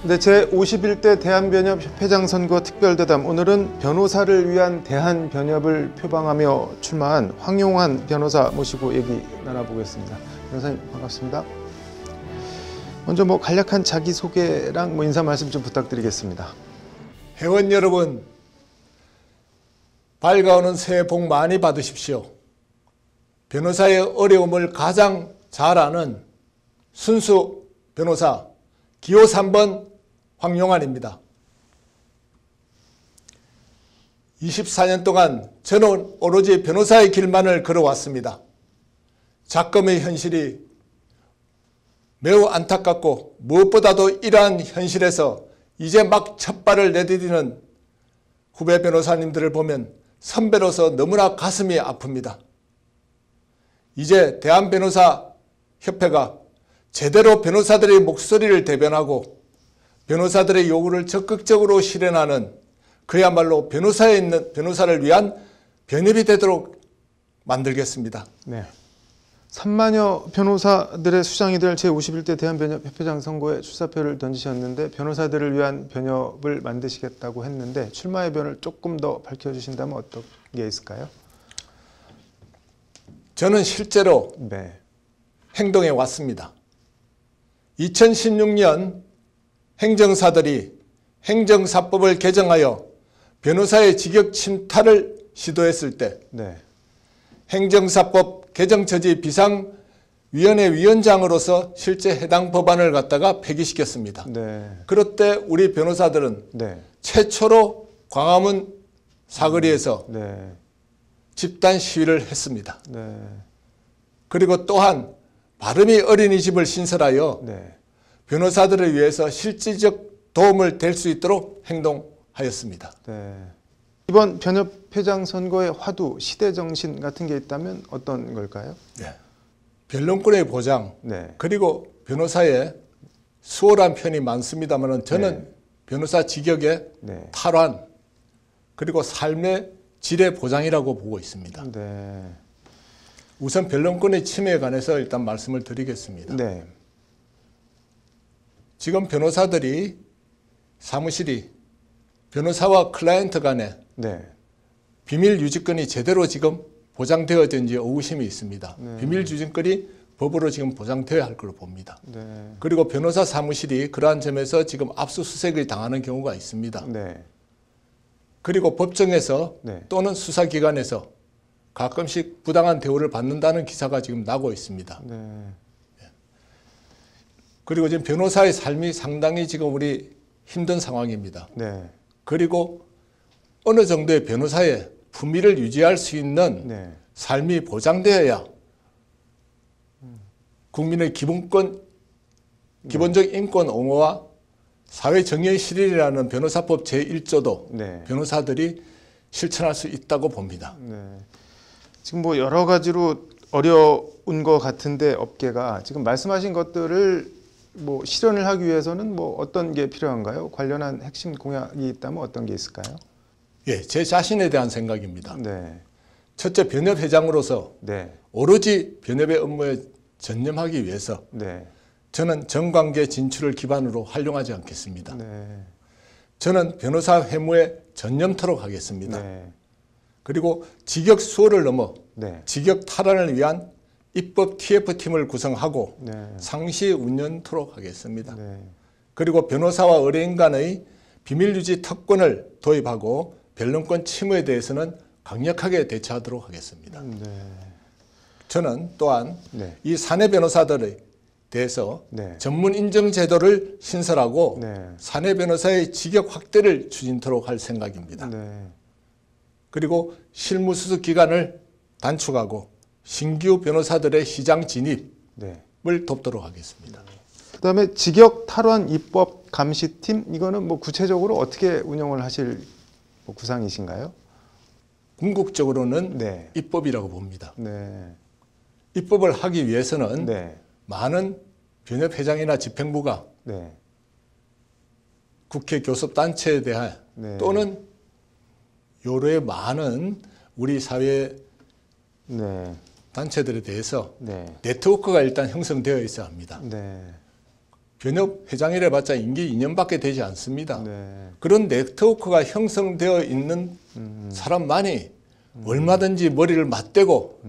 네, 제51대 대한변협협회장 선거 특별대담. 오늘은 변호사를 위한 대한변협을 표방하며 출마한 황용환 변호사 모시고 얘기 나눠보겠습니다. 변호사님 반갑습니다. 먼저 간략한 자기소개랑 인사 말씀 좀 부탁드리겠습니다. 회원 여러분, 밝아오는 새해 복 많이 받으십시오. 변호사의 어려움을 가장 잘 아는 순수 변호사 기호 3번 황용환입니다. 24년 동안 저는 오로지 변호사의 길만을 걸어왔습니다. 작금의 현실이 매우 안타깝고 무엇보다도 이러한 현실에서 이제 막 첫 발을 내디디는 후배 변호사님들을 보면 선배로서 너무나 가슴이 아픕니다. 이제 대한변호사협회가 제대로 변호사들의 목소리를 대변하고 변호사들의 요구를 적극적으로 실현하는 그야말로 변호사를 위한 변협이 되도록 만들겠습니다. 네. 3만여 변호사들의 수장이 될 제51대 대한변협협회장 선거에 출사표를 던지셨는데 변호사들을 위한 변협을 만드시겠다고 했는데 출마 의변을 조금 더 밝혀주신다면 어떤 게 있을까요? 저는 실제로 행동해 왔습니다. 2016년 행정사들이 행정사법을 개정하여 변호사의 직역 침탈을 시도했을 때 행정사법 개정처지 비상위원회 위원장으로서 실제 해당 법안을 갖다가 폐기시켰습니다. 그럴 때 우리 변호사들은 최초로 광화문 사거리에서 집단 시위를 했습니다. 그리고 또한 바름이 어린이집을 신설하여 변호사들을 위해서 실질적 도움을 될 수 있도록 행동하였습니다. 이번 변협회장 선거의 화두, 시대정신 같은 게 있다면 어떤 걸까요? 변론권의 보장, 그리고 변호사의 수월한 편이 많습니다만 저는 변호사 직역의 탈환, 그리고 삶의 질의 보장이라고 보고 있습니다. 우선 변론권의 침해에 관해서 일단 말씀을 드리겠습니다. 지금 변호사들이 사무실이 변호사와 클라이언트 간에 비밀 유지권이 제대로 지금 보장되어진지 의구심이 있습니다. 비밀 유지권이 법으로 지금 보장되어야 할 걸로 봅니다. 그리고 변호사 사무실이 그러한 점에서 지금 압수수색을 당하는 경우가 있습니다. 그리고 법정에서 또는 수사기관에서 가끔씩 부당한 대우를 받는다는 기사가 지금 나고 있습니다. 그리고 지금 변호사의 삶이 상당히 지금 우리 힘든 상황입니다. 그리고 어느 정도의 변호사의 품위를 유지할 수 있는 삶이 보장되어야 국민의 기본적 인권 옹호와 사회 정의의 실현이라는 변호사법 제1조도 변호사들이 실천할 수 있다고 봅니다. 지금 여러 가지로 어려운 것 같은데 업계가 지금 말씀하신 것들을 실현을 하기 위해서는 어떤 게 필요한가요? 관련한 핵심 공약이 있다면 어떤 게 있을까요? 제 자신에 대한 생각입니다. 첫째, 변협회장으로서 오로지 변협의 업무에 전념하기 위해서 저는 정관계 진출을 기반으로 활용하지 않겠습니다. 저는 변호사 회무에 전념토록 하겠습니다. 그리고 직역 수호를 넘어 직역 탈환을 위한 입법 TF팀을 구성하고 상시 운영토록 하겠습니다. 그리고 변호사와 의뢰인 간의 비밀유지 특권을 도입하고 변론권 침해에 대해서는 강력하게 대처하도록 하겠습니다. 저는 또한 이 사내 변호사들에 대해서 전문 인정 제도를 신설하고 사내 변호사의 직역 확대를 추진토록 할 생각입니다. 그리고 실무수습 기간을 단축하고 신규 변호사들의 시장 진입을 돕도록 하겠습니다. 그다음에 직역 탈환 입법 감시팀, 이거는 구체적으로 어떻게 운영을 하실 구상이신가요? 궁극적으로는 입법이라고 봅니다. 입법을 하기 위해서는 많은 변협회장이나 집행부가 국회 교섭단체에 대한 또는 여러의 많은 우리 사회 단체들에 대해서 네트워크가 일단 형성되어 있어야 합니다. 변협 회장이라 봤자 임기 2년밖에 되지 않습니다. 네. 그런 네트워크가 형성되어 있는 사람만이 얼마든지 머리를 맞대고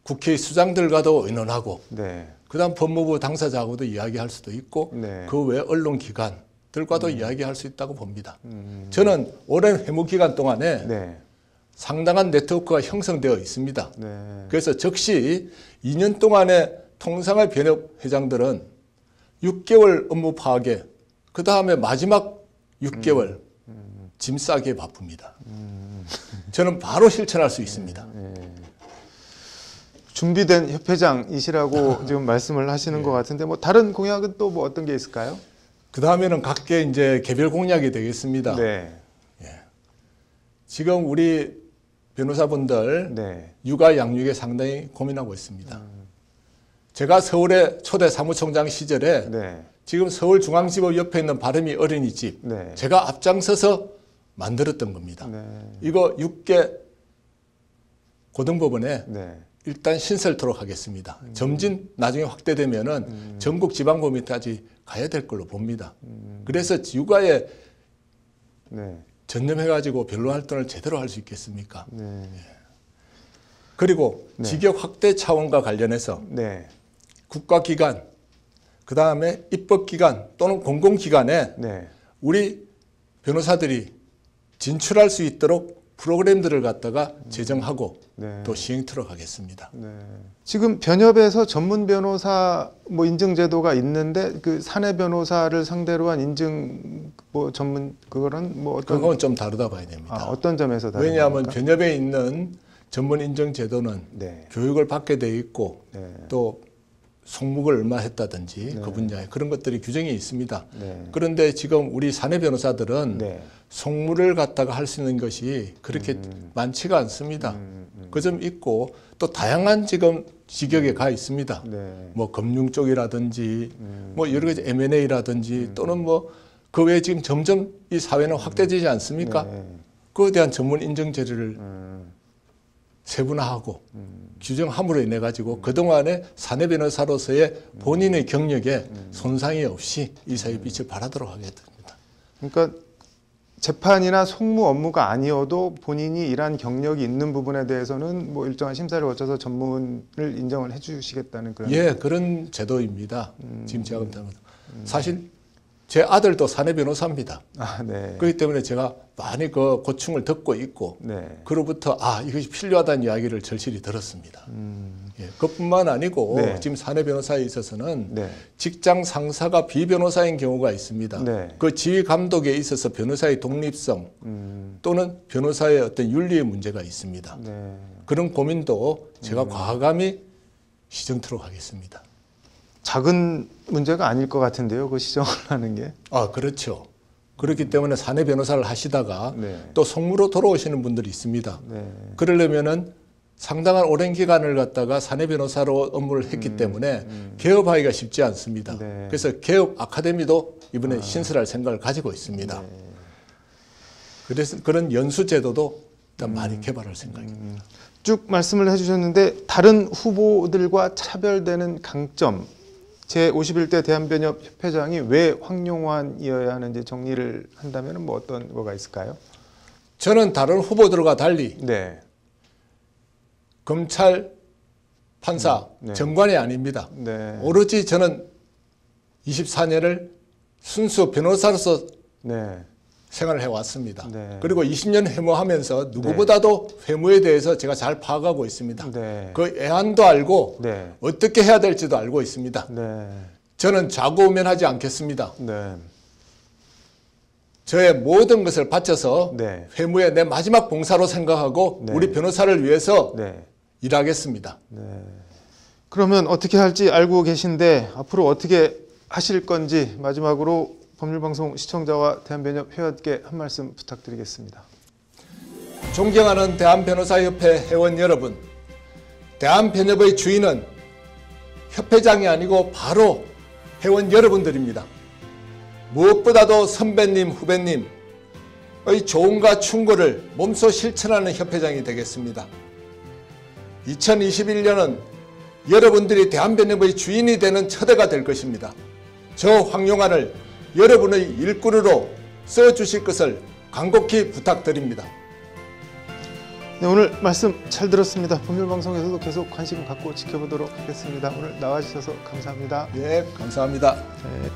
국회 수장들과도 의논하고 네. 그다음 법무부 당사자하고도 이야기할 수도 있고 네. 그 외 언론기관들과도 이야기할 수 있다고 봅니다. 저는 오랜 회무 기간 동안에 네. 상당한 네트워크가 형성되어 있습니다. 네. 그래서 즉시 2년 동안의 통상의 변협 회장들은 6개월 업무 파악에 그 다음에 마지막 6개월 짐 싸기에 바쁩니다. 저는 바로 실천할 수 있습니다. 준비된 협회장이시라고 지금 말씀을 하시는 것 같은데 뭐 다른 공약은 또 뭐 어떤 게 있을까요? 그 다음에는 각계 이제 개별 공약이 되겠습니다. 네. 지금 우리 변호사분들 네. 육아 양육에 상당히 고민하고 있습니다. 제가 서울의 초대 사무총장 시절에 네. 지금 서울중앙지법 옆에 있는 바람이 어린이집 네. 제가 앞장서서 만들었던 겁니다. 네. 이거 6개 고등법원에 네. 일단 신설토록 하겠습니다. 점진 나중에 확대되면은 전국 지방법원까지 가야 될 걸로 봅니다. 그래서 육아에 네. 전념해가지고 변론 활동을 제대로 할 수 있겠습니까? 네. 그리고 네. 직역 확대 차원과 관련해서 네. 국가기관, 그 다음에 입법기관 또는 공공기관에 네. 우리 변호사들이 진출할 수 있도록 프로그램들을 갖다가 제정하고 네. 또 시행토록 하겠습니다. 네. 지금 변협에서 전문 변호사 뭐 인증 제도가 있는데 그 사내 변호사를 상대로 한 인증 뭐 전문 그거는 뭐 어떤 그건 좀 다르다 봐야 됩니다. 어떤 점에서 다른 왜냐하면 겁니까? 변협에 있는 전문 인증 제도는 네. 교육을 받게 돼 있고 네. 또 송목을 얼마 했다든지 네. 그 분야에 그런 것들이 규정이 있습니다. 네. 그런데 지금 우리 사내 변호사들은 네. 송무를 갖다가 할 수 있는 것이 그렇게 많지가 않습니다. 그 점 있고 또 다양한 지금 직역에 가 있습니다. 네. 뭐 금융 쪽이라든지 뭐 여러 가지 M&A라든지 또는 뭐 그 외에 지금 점점 이 사회는 확대되지 않습니까? 네. 그에 대한 전문 인증 제도를 세분화하고 규정함으로 인해 가지고 그동안의 사내 변호사로서의 본인의 경력에 손상이 없이 이 사회의 빛을 발하도록 하겠습니다. 그러니까 재판이나 송무 업무가 아니어도 본인이 일한 경력이 있는 부분에 대해서는 뭐 일정한 심사를 거쳐서 전문을 인정을 해주시겠다는 그런. 예, 그런 제도입니다. 지금 제가 본다면 사실 제 아들도 사내 변호사입니다. 아, 네. 그렇기 때문에 제가 많이 그 고충을 듣고 있고 네. 그로부터 이것이 필요하다는 이야기를 절실히 들었습니다. 예, 그뿐만 아니고 네. 지금 사내 변호사에 있어서는 네. 직장 상사가 비변호사인 경우가 있습니다. 네. 그 지휘 감독에 있어서 변호사의 독립성 또는 변호사의 어떤 윤리의 문제가 있습니다. 네. 그런 고민도 제가 과감히 시정토록 하겠습니다. 작은 문제가 아닐 것 같은데요. 그 시정을 하는 게. 그렇죠. 그렇기 때문에 사내 변호사를 하시다가 네. 또 송무로 돌아오시는 분들이 있습니다. 네. 그러려면은 상당한 오랜 기간을 갖다가 사내 변호사로 업무를 했기 때문에 개업하기가 쉽지 않습니다. 네. 그래서 개업 아카데미도 이번에 신설할 생각을 가지고 있습니다. 네. 그래서 그런 연수 제도도 일단 많이 개발할 생각입니다. 쭉 말씀을 해주셨는데 다른 후보들과 차별되는 강점, 제51대 대한변협 협회장이 왜 황용환이어야 하는지 정리를 한다면 뭐 어떤 거가 있을까요? 저는 다른 후보들과 달리 네. 검찰, 판사, 네. 정관이 아닙니다. 네. 오로지 저는 24년을 순수 변호사로서 네. 생활을 해왔습니다. 네. 그리고 20년 회무하면서 누구보다도 회무에 대해서 제가 잘 파악하고 있습니다. 네. 그 애환도 알고 네. 어떻게 해야 될지도 알고 있습니다. 네. 저는 좌고우면하지 않겠습니다. 네. 저의 모든 것을 바쳐서 네. 회무에 내 마지막 봉사로 생각하고 네. 우리 변호사를 위해서 네. 일하겠습니다. 네. 그러면 어떻게 할지 알고 계신데 앞으로 어떻게 하실 건지 마지막으로 법률방송 시청자와 대한변협 회원께 한 말씀 부탁드리겠습니다. 존경하는 대한변호사협회 회원 여러분, 대한변협의 주인은 협회장이 아니고 바로 회원 여러분들입니다. 무엇보다도 선배님, 후배님의 조언과 충고를 몸소 실천하는 협회장이 되겠습니다. 2021년은 여러분들이 대한변협의 주인이 되는 첫 해가 될 것입니다. 저 황용안을 여러분의 일꾼으로 써주실 것을 간곡히 부탁드립니다. 네, 오늘 말씀 잘 들었습니다. 법률방송에서도 계속 관심 갖고 지켜보도록 하겠습니다. 오늘 나와주셔서 감사합니다. 네, 감사합니다. 네.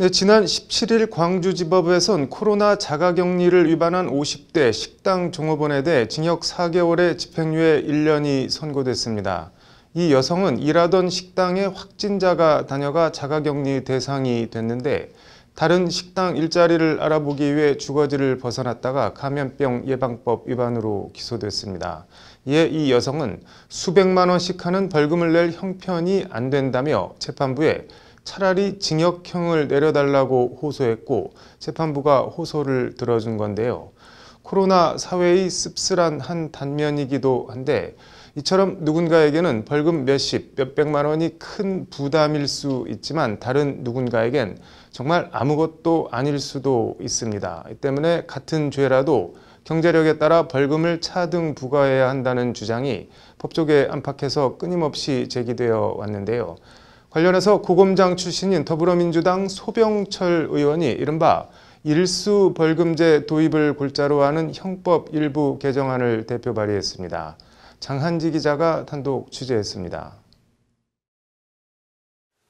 네, 지난 17일 광주지법에선 코로나 자가격리를 위반한 50대 식당 종업원에 대해 징역 4개월의 집행유예 1년이 선고됐습니다. 이 여성은 일하던 식당에 확진자가 다녀가 자가격리 대상이 됐는데 다른 식당 일자리를 알아보기 위해 주거지를 벗어났다가 감염병 예방법 위반으로 기소됐습니다. 이에 이 여성은 수백만 원씩 하는 벌금을 낼 형편이 안 된다며 재판부에 차라리 징역형을 내려달라고 호소했고 재판부가 호소를 들어준 건데요. 코로나 사회의 씁쓸한 한 단면이기도 한데 이처럼 누군가에게는 벌금 몇십, 몇백만 원이 큰 부담일 수 있지만 다른 누군가에겐 정말 아무것도 아닐 수도 있습니다. 이 때문에 같은 죄라도 경제력에 따라 벌금을 차등 부과해야 한다는 주장이 법조계 안팎에서 끊임없이 제기되어 왔는데요. 관련해서 고검장 출신인 더불어민주당 소병철 의원이 이른바 일수벌금제 도입을 골자로 하는 형법 일부 개정안을 대표 발의했습니다. 장한지 기자가 단독 취재했습니다.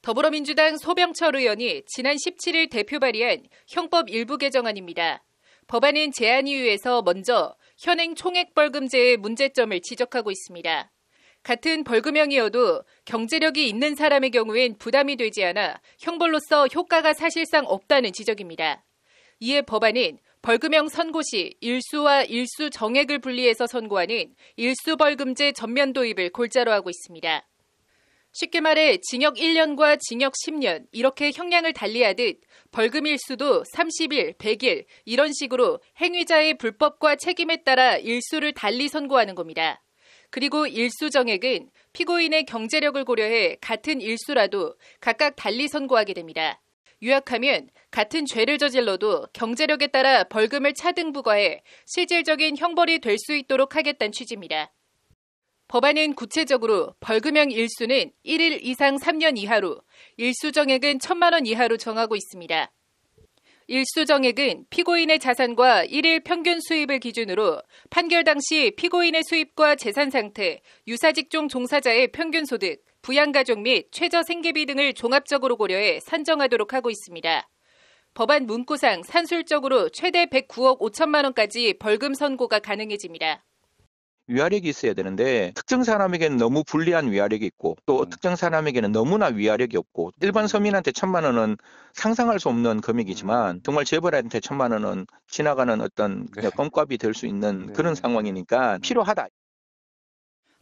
더불어민주당 소병철 의원이 지난 17일 대표 발의한 형법 일부 개정안입니다. 법안은 제안 이유에서 먼저 현행 총액벌금제의 문제점을 지적하고 있습니다. 같은 벌금형이어도 경제력이 있는 사람의 경우엔 부담이 되지 않아 형벌로서 효과가 사실상 없다는 지적입니다. 이에 법안은 벌금형 선고 시 일수와 일수 정액을 분리해서 선고하는 일수벌금제 전면 도입을 골자로 하고 있습니다. 쉽게 말해 징역 1년과 징역 10년 이렇게 형량을 달리하듯 벌금 일수도 30일, 100일 이런 식으로 행위자의 불법과 책임에 따라 일수를 달리 선고하는 겁니다. 그리고 일수 정액은 피고인의 경제력을 고려해 같은 일수라도 각각 달리 선고하게 됩니다. 요약하면 같은 죄를 저질러도 경제력에 따라 벌금을 차등 부과해 실질적인 형벌이 될 수 있도록 하겠다는 취지입니다. 법안은 구체적으로 벌금형 일수는 1일 이상 3년 이하로, 일수 정액은 1,000만 원 이하로 정하고 있습니다. 일수 정액은 피고인의 자산과 1일 평균 수입을 기준으로 판결 당시 피고인의 수입과 재산 상태, 유사직종 종사자의 평균 소득, 부양가족 및 최저 생계비 등을 종합적으로 고려해 산정하도록 하고 있습니다. 법안 문구상 산술적으로 최대 109억 5천만 원까지 벌금 선고가 가능해집니다. 위화력이 있어야 되는데 특정 사람에게는 너무 불리한 위화력이 있고 또 특정 사람에게는 너무나 위화력이 없고 일반 서민한테 1,000만 원은 상상할 수 없는 금액이지만 정말 재벌한테 1,000만 원은 지나가는 어떤 껌값이 될 수 있는 그런 상황이니까 필요하다.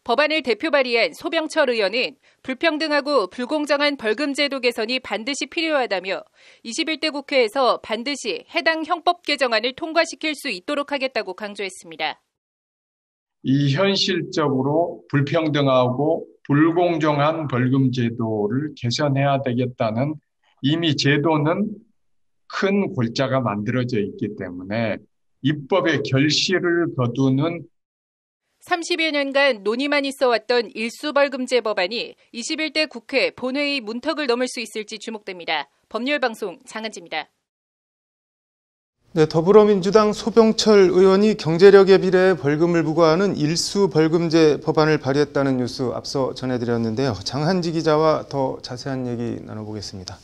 법안을 대표 발의한 소병철 의원은 불평등하고 불공정한 벌금제도 개선이 반드시 필요하다며 21대 국회에서 반드시 해당 형법 개정안을 통과시킬 수 있도록 하겠다고 강조했습니다. 이 현실적으로 불평등하고 불공정한 벌금 제도를 개선해야 되겠다는 이미 제도는 큰 골자가 만들어져 있기 때문에 입법의 결실을 거두는 30여 년간 논의만 있어왔던 일수벌금제 법안이 21대 국회 본회의 문턱을 넘을 수 있을지 주목됩니다. 법률방송 장한지입니다. 네, 더불어민주당 소병철 의원이 경제력에 비례해 벌금을 부과하는 일수벌금제 법안을 발의했다는 뉴스 앞서 전해드렸는데요. 장한지 기자와 더 자세한 얘기 나눠보겠습니다.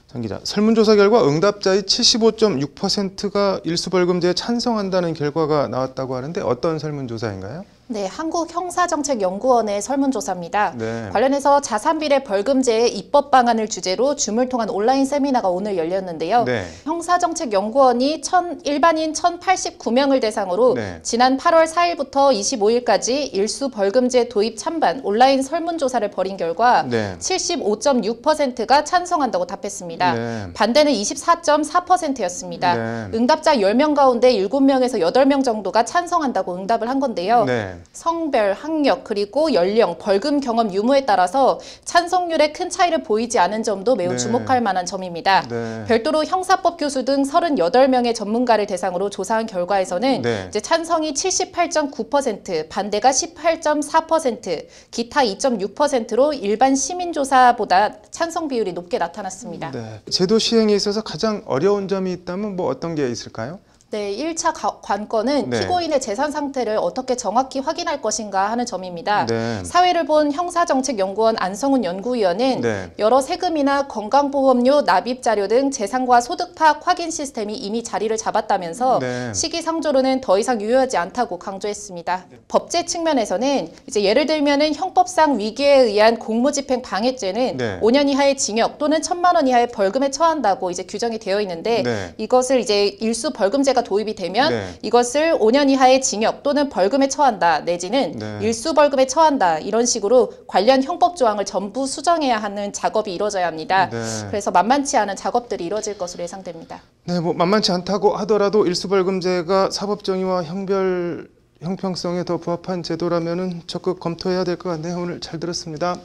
장 기자, 설문조사 결과 응답자의 75.6%가 일수벌금제에 찬성한다는 결과가 나왔다고 하는데 어떤 설문조사인가요? 네, 한국형사정책연구원의 설문조사입니다. 네. 관련해서 자산비례 벌금제의 입법 방안을 주제로 줌을 통한 온라인 세미나가 오늘 열렸는데요. 네. 형사정책연구원이 일반인 1,089명을 대상으로 네. 지난 8월 4일부터 25일까지 일수 벌금제 도입 찬반 온라인 설문조사를 벌인 결과 네. 75.6%가 찬성한다고 답했습니다. 네. 반대는 24.4%였습니다. 네. 응답자 10명 가운데 7명에서 8명 정도가 찬성한다고 응답을 한 건데요. 네. 네. 성별, 학력, 그리고 연령, 벌금 경험 유무에 따라서 찬성률에 큰 차이를 보이지 않은 점도 매우 네. 주목할 만한 점입니다. 네. 별도로 형사법 교수 등 38명의 전문가를 대상으로 조사한 결과에서는 네. 이제 찬성이 78.9%, 반대가 18.4%, 기타 2.6%로 일반 시민조사보다 찬성 비율이 높게 나타났습니다. 네. 제도 시행에 있어서 가장 어려운 점이 있다면 뭐 어떤 게 있을까요? 네, 1차 관건은 네. 피고인의 재산 상태를 어떻게 정확히 확인할 것인가 하는 점입니다. 네. 사회를 본 형사정책연구원 안성훈 연구위원은 네. 여러 세금이나 건강보험료, 납입자료 등 재산과 소득 파악 확인 시스템이 이미 자리를 잡았다면서 네. 시기상조로는 더 이상 유효하지 않다고 강조했습니다. 법제 측면에서는 이제 예를 들면은 형법상 위기에 의한 공무집행 방해죄는 네. 5년 이하의 징역 또는 1,000만 원 이하의 벌금에 처한다고 이제 규정이 되어 있는데 네. 이것을 이제 일수 벌금제가 도입이 되면 네. 이것을 5년 이하의 징역 또는 벌금에 처한다 내지는 네. 일수 벌금에 처한다 이런 식으로 관련 형법 조항을 전부 수정해야 하는 작업이 이루어져야 합니다. 네. 그래서 만만치 않은 작업들이 이루어질 것으로 예상됩니다. 네, 뭐 만만치 않다고 하더라도 일수벌금제가 사법 정의와 형평성에 더 부합한 제도라면은 적극 검토해야 될 것 같네요. 오늘 잘 들었습니다.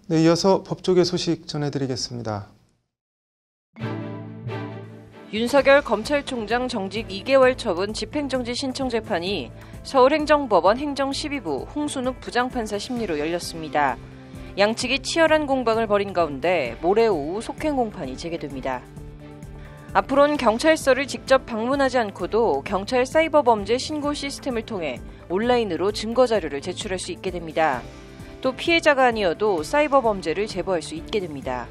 네, 이어서 법조계 소식 전해드리겠습니다. 윤석열 검찰총장 정직 2개월 처분 집행정지 신청 재판이 서울행정법원 행정12부 홍순욱 부장판사 심리로 열렸습니다. 양측이 치열한 공방을 벌인 가운데 모레 오후 속행 공판이 재개됩니다. 앞으로는 경찰서를 직접 방문하지 않고도 경찰 사이버범죄 신고 시스템을 통해 온라인으로 증거자료를 제출할 수 있게 됩니다. 또 피해자가 아니어도 사이버범죄를 제보할 수 있게 됩니다.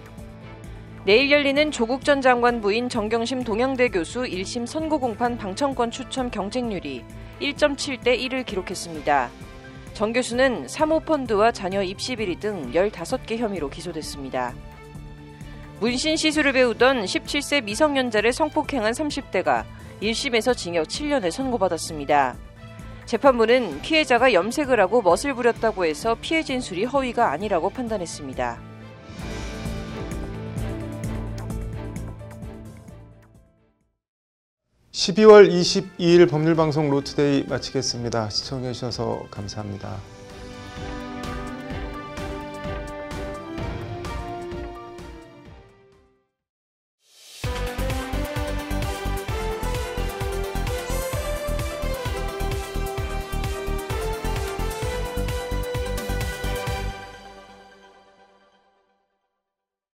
내일 열리는 조국 전 장관 부인 정경심 동양대 교수 1심 선고공판 방청권 추첨 경쟁률이 1.7대 1을 기록했습니다. 정 교수는 사모펀드와 자녀 입시 비리 등 15개 혐의로 기소됐습니다. 문신 시술을 배우던 17세 미성년자를 성폭행한 30대가 1심에서 징역 7년을 선고받았습니다. 재판부는 피해자가 염색을 하고 멋을 부렸다고 해서 피해 진술이 허위가 아니라고 판단했습니다. 12월 22일 법률방송 로투데이 마치겠습니다. 시청해 주셔서 감사합니다.